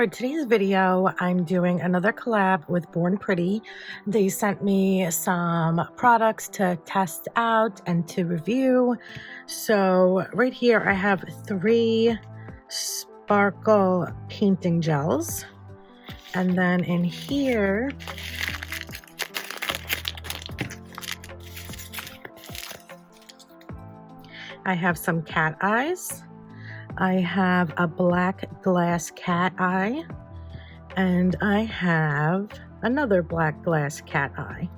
For today's video, I'm doing another collab with Born Pretty. They sent me some products to test out and to review. So right here I have 3 sparkle painting gels. And then in here, I have some cat eyes. I have a black glass cat eye, and I have another black glass cat eye.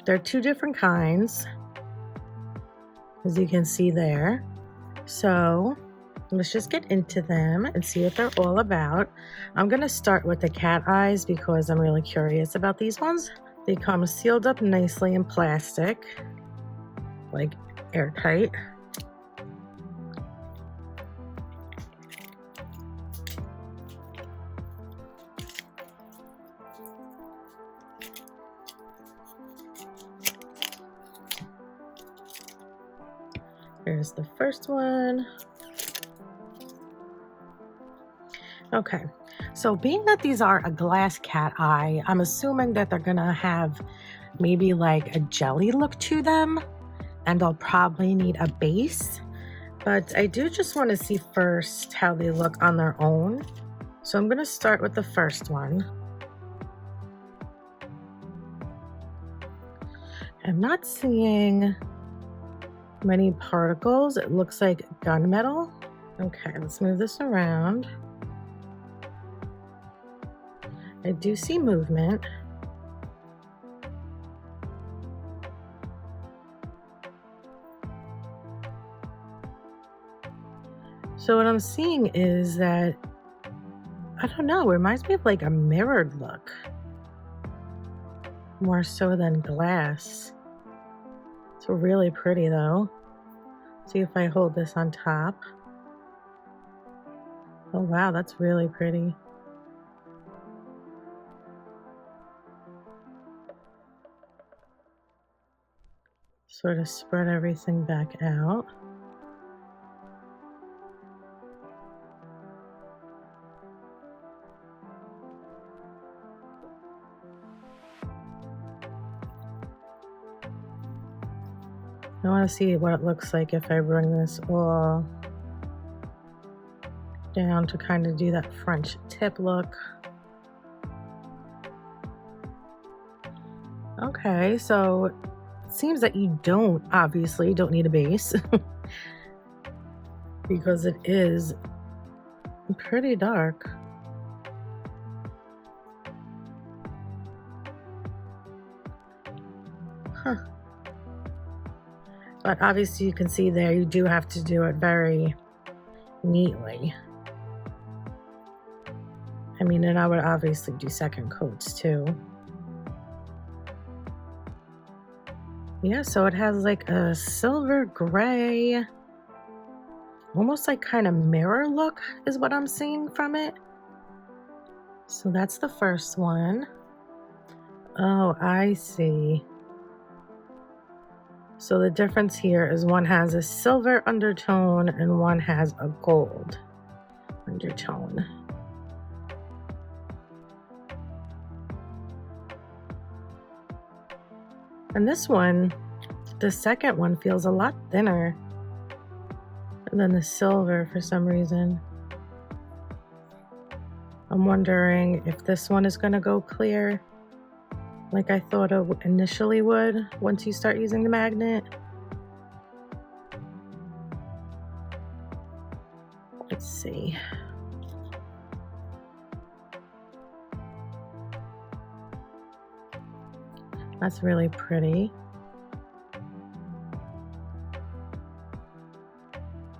They're 2 different kinds, as you can see there. So let's just get into them and see what they're all about. I'm gonna start with the cat eyes because I'm really curious about these ones. They come sealed up nicely in plastic, like airtight. Here's the first one. Okay, so being that these are a glass cat eye, I'm assuming that they're gonna have maybe like a jelly look to them, and I'll probably need a base. But I do just want to see first how they look on their own. So I'm gonna start with the first one. I'm not seeing many particles. It looks like gunmetal. Okay, let's move this around. I do see movement. So what I'm seeing is that, I don't know, it reminds me of like a mirrored look, more so than glass. It's really pretty though. See if I hold this on top. Oh wow, that's really pretty. Sort of spread everything back out. I want to see what it looks like if I bring this all down to kind of do that French tip look. Okay, so it seems that you obviously don't need a base because it is pretty dark. Huh. But obviously you can see there, you do have to do it very neatly. I mean, and I would obviously do second coats too. Yeah, so it has like a silver gray, almost like kind of mirror look is what I'm seeing from it. So that's the first one. Oh, I see. So the difference here is one has a silver undertone and one has a gold undertone. And this one, the second one, feels a lot thinner than the silver for some reason. I'm wondering if this one is going to go clear like I thought it initially would once you start using the magnet. Let's see. That's really pretty.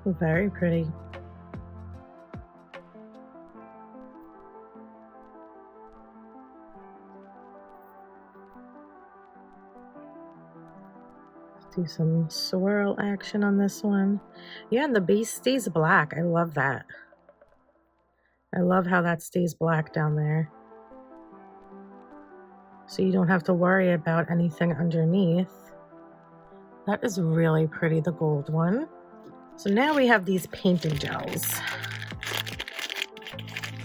Very pretty. Do some swirl action on this one. Yeah, and the base stays black. I love that. I love how that stays black down there. So you don't have to worry about anything underneath. That is really pretty, the gold one. So now we have these painting gels.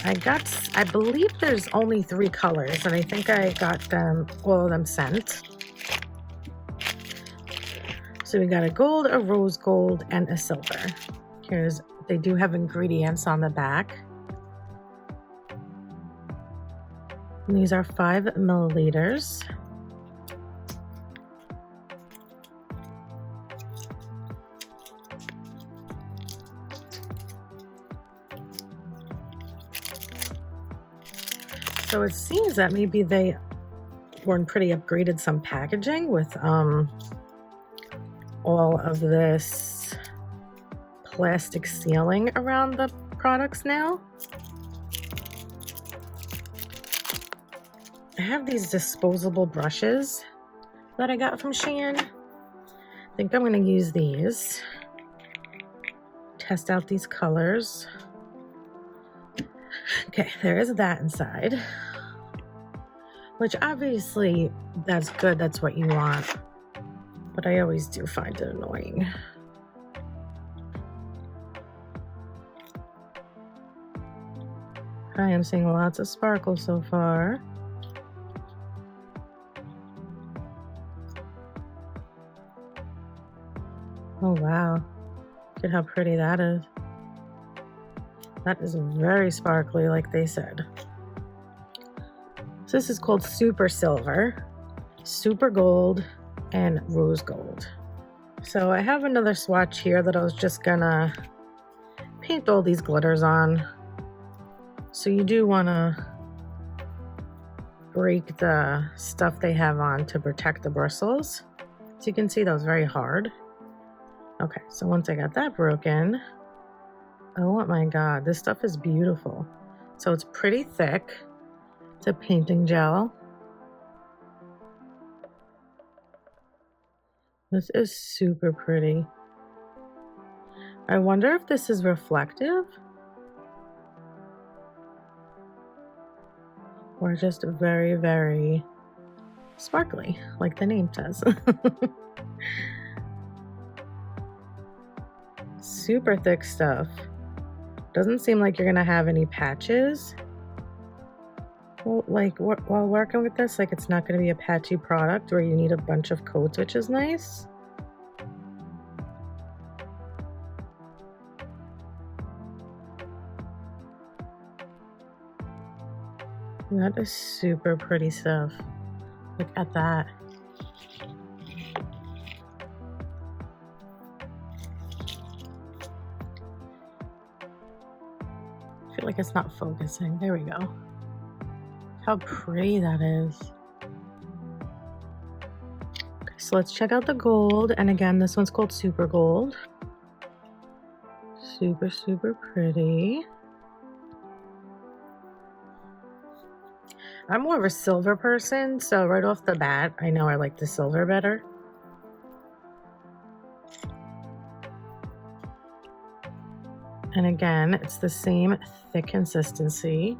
I believe there's only 3 colors, and I think I got them, all of them sent. So we got a gold, a rose gold, and a silver. They do have ingredients on the back. And these are 5 milliliters. So it seems that maybe they were pretty upgraded some packaging with all of this plastic sealing around the products now. I have these disposable brushes that I got from Shein. I think I'm going to use these. Test out these colors. Okay, there is that inside. Which obviously, that's good, that's what you want. But I always do find it annoying. I am seeing lots of sparkle so far. Oh wow, look at how pretty that is. That is very sparkly, like they said. So this is called Super Silver, Super Gold, and Rose Gold. So I have another swatch here that I was just gonna paint all these glitters on. So you do wanna break the stuff they have on to protect the bristles. So you can see that was very hard. Okay, so once I got that broken, oh my god, this stuff is beautiful. So it's pretty thick. It's a painting gel. This is super pretty. I wonder if this is reflective or just very, very sparkly, like the name says. Super thick stuff. Doesn't seem like you're gonna have any patches. Well, like while working with this, like it's not gonna be a patchy product where you need a bunch of coats, which is nice. That is super pretty stuff. Look at that. I feel like it's not focusing. There we go. How pretty that is. Okay, so let's check out the gold. And again, this one's called Super Gold. Super, super pretty. I'm more of a silver person, so right off the bat, I know I like the silver better. And again, it's the same thick consistency.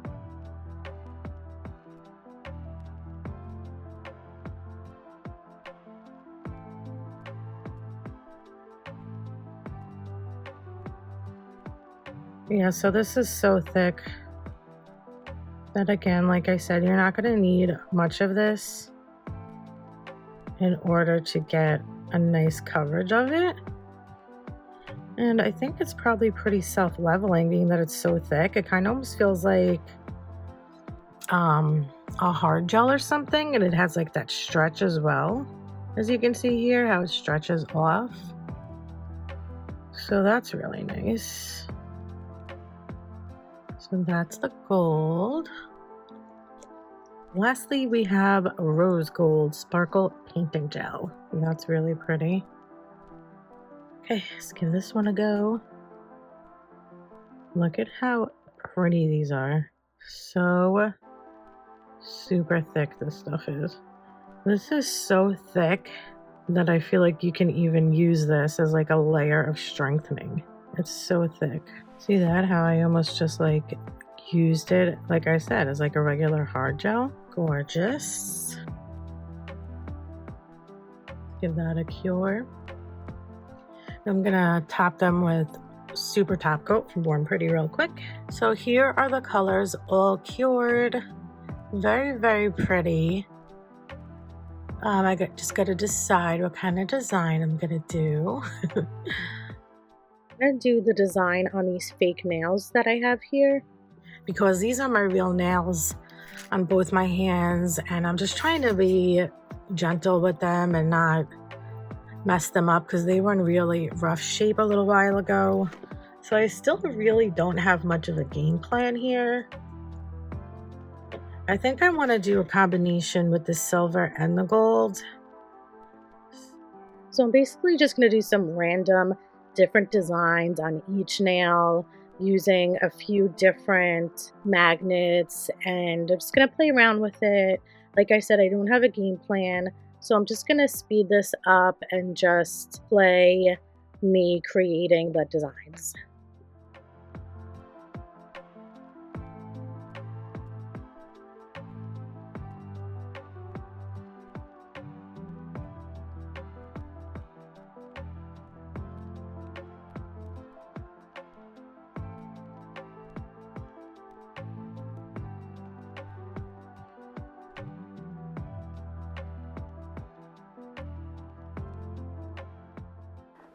Yeah, so this is so thick that again, like I said, you're not going to need much of this in order to get a nice coverage of it. And I think it's probably pretty self-leveling, being that it's so thick. It kind of almost feels like a hard gel or something, and it has like that stretch as well. As you can see here, how it stretches off. So that's really nice. So that's the gold. Lastly, we have Rose Gold Sparkle Painting Gel. And that's really pretty. Okay, let's give this one a go. Look at how pretty these are. So super thick this stuff is. This is so thick that I feel like you can even use this as like a layer of strengthening. It's so thick. See that? How I almost just like used it, like I said, as like a regular hard gel. Gorgeous. Give that a cure. I'm gonna top them with super top coat from Born Pretty real quick. So here are the colors all cured. Very, very pretty. Just got to decide what kind of design I'm gonna do. I'm gonna do the design on these fake nails that I have here because these are my real nails on both my hands, and I'm just trying to be gentle with them and not mess them up because they were in really rough shape a little while ago. So I still really don't have much of a game plan here. I think I want to do a combination with the silver and the gold. So I'm basically just going to do some random different designs on each nail using a few different magnets, and I'm just going to play around with it. Like I said, I don't have a game plan, so I'm just going to speed this up and just play me creating the designs.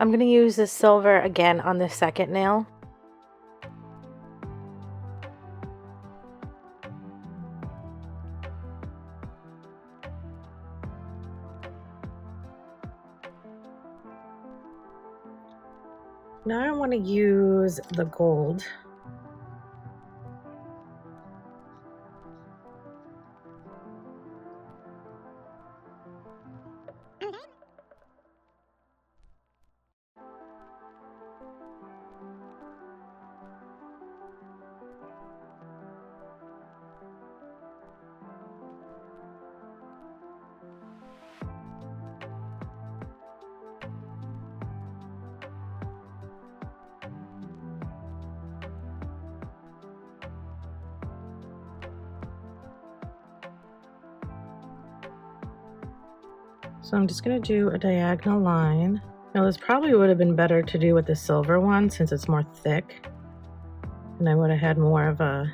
I'm going to use the silver again on the second nail. Now I want to use the gold. So I'm just going to do a diagonal line. Now this probably would have been better to do with the silver one since it's more thick, and I would have had more of a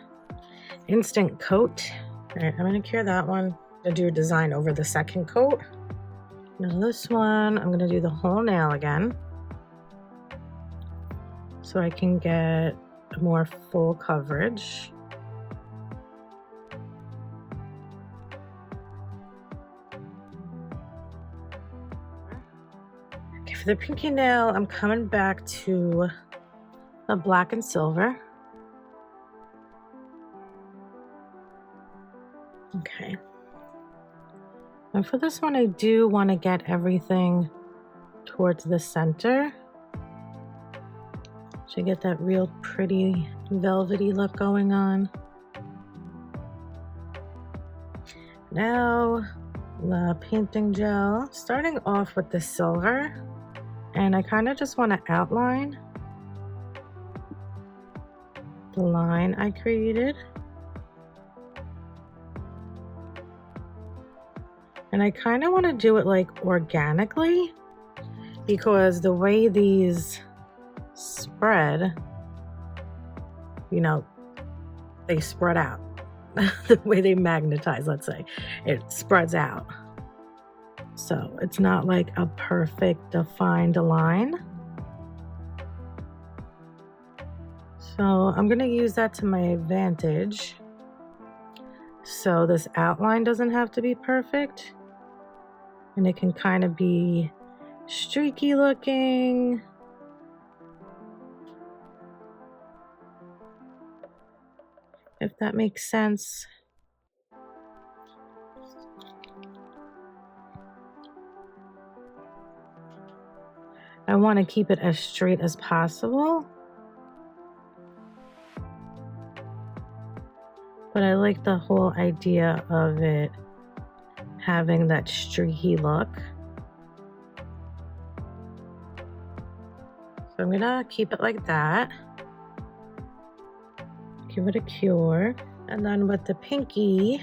instant coat. All right, I'm going to cure that one. I'm going to do a design over the second coat. Now this one, I'm going to do the whole nail again so I can get more full coverage. For the pinky nail, I'm coming back to the black and silver. Okay. And for this one, I do want to get everything towards the center to get that real pretty velvety look going on. Now, the painting gel, starting off with the silver. And I kind of just want to outline the line I created. And I kind of want to do it like organically because the way these spread, you know, they spread out. The way they magnetize, let's say, it spreads out. So it's not like a perfect defined line. So I'm going to use that to my advantage. So this outline doesn't have to be perfect. And it can kind of be streaky looking. If that makes sense. I want to keep it as straight as possible. But I like the whole idea of it having that streaky look. So I'm gonna keep it like that. Give it a cure. And then with the pinky,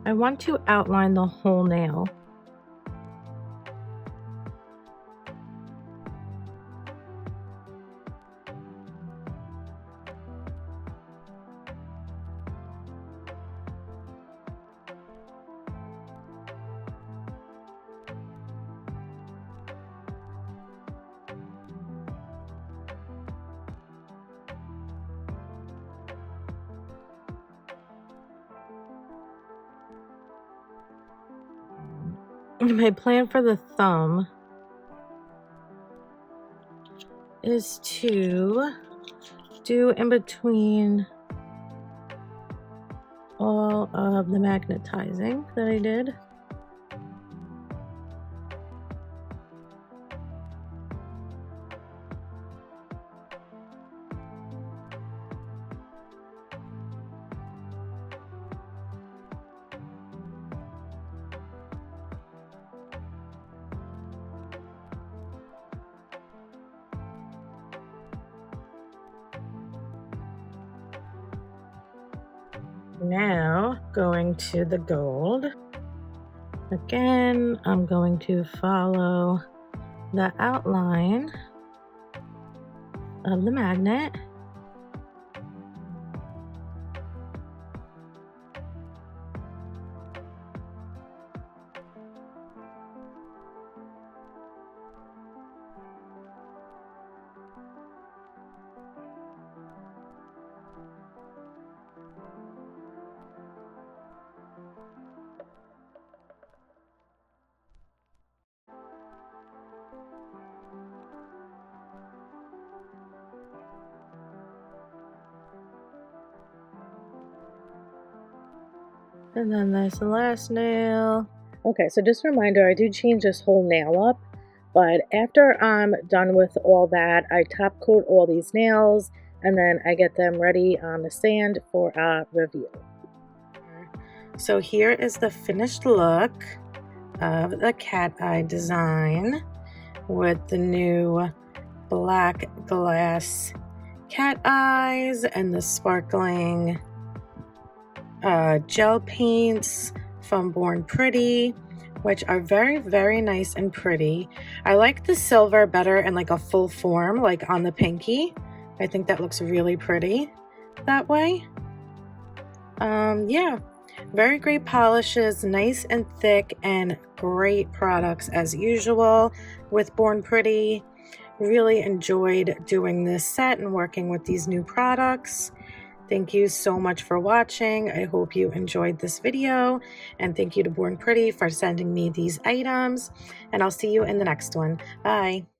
I want to outline the whole nail. my plan for the thumb is to do in between all of the magnetizing that I did. Now going to the gold. Again, I'm going to follow the outline of the magnet. And then there's the last nail. Okay, so just a reminder, I do change this whole nail up, but after I'm done with all that, I top coat all these nails and then I get them ready on the stand for a review. So here is the finished look of the cat eye design with the new black glass cat eyes and the sparkling gel paints from Born Pretty, which are very, very nice and pretty. I like the silver better in like a full form, like on the pinky. I think that looks really pretty that way. Yeah, very great polishes, nice and thick, and great products as usual with Born Pretty. Really enjoyed doing this set and working with these new products. Thank you so much for watching. I hope you enjoyed this video, and thank you to Born Pretty for sending me these items, and I'll see you in the next one. Bye.